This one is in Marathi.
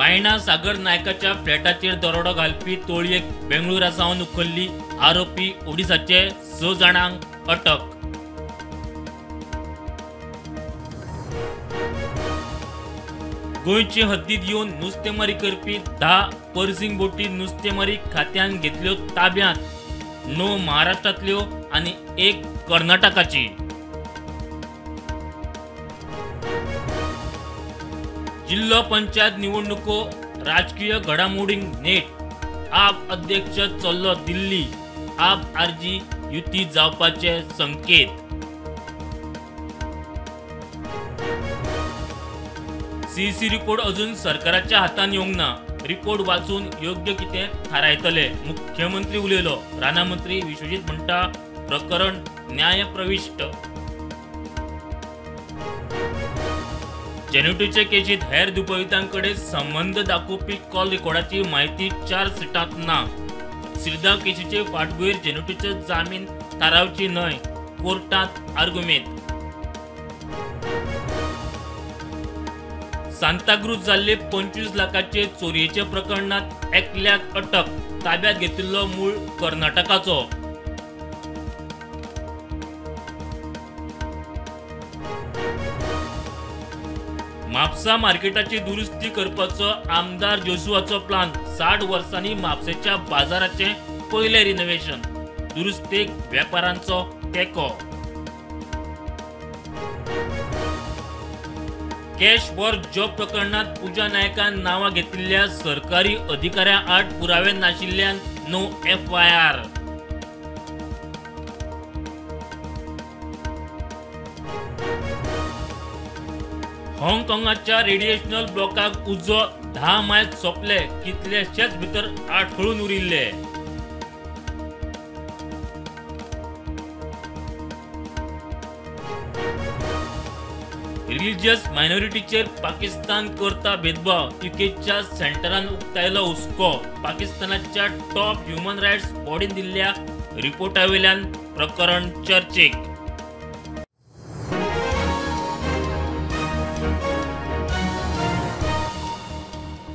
बायणा सागर नायकाच्या फ्लॅटाचेर दरोडो घालपी तोळयेक बेंगळुरा सावन उखल्ली। आरोपी ओडिसाचे 6 जाणांक अटक। गोंयचे हद्दीत येवन नुस्तेमारी करपी 10 पर्सिंग बोटी नुस्तेमारी खात्यान घेतल्यो ताब्यांत। 9 महाराष्ट्रांतल्यो आनी 1 कर्नाटकाची। जिल्लो पंचायत निवडणुको राजकीय घडामोडींक नेट। आप अध्यक्ष चल्लो दिल्ली। आप आरजी युती जावपाचे संकेत। सीईसी रिपोर्ट अजून सरकाराच्या हातान येवंक ना। रिपोर्ट वाचून योग्य कितें थारायतले। मुख्यमंत्री उलयलो। राणा मंत्री विश्वजीत म्हणटा प्रकरण न्यायप्रविष्ट। जेन्युटीचे केसीत हेर दुपवितांकडे संबंध दाखोवपी कॉल रेकॉर्डाची म्हायती चार्जशीटांत ना। सिरदांव केसीचे फाटभुंयेर जेन्युटीचो जामीन थारावची न्हय, कोर्टांत आर्ग्युमेंट। सांताक्रूज जाल्ले 25 लाखाचे चोरयेचे प्रकरणात एकल्याक अटक। ताब्यात घेतिल्लो मूळ कर्नाटकाचो। म्हापसा मार्केटाची दुरुस्ती करपाचो आमदार जोशुआचो प्लान। 60 वर्सांनी म्हापशेच्या बाजाराचे पयले रिनोव्हेशन। दुरुस्तेक वेपाऱ्यांचो तेंको। कॅश फॉर जॉब प्रकरणात पूजा नायकान नांवां घेतिल्ल्या सरकारी अधिकाऱ्यां आड पुरावे नाशिल्ल्यान नो FIR। हाँगकाँगाच्या रेडिएशनल ब्लॉकाक उजो 10 मायल सोंपले। कितलेशेच भितर आडखळून उरिल्ले। रिलिजियस मायनॉरिटीचेर पाकिस्तान करता भेदभाव। युकेच्या सेंटरान उक्तायलो हुस्को। पाकिस्तानाच्या टॉप ह्युमन रायट्स बॉडीन दिल्ल्या रिपोर्टावेल्यान प्रकरण चर्चेक।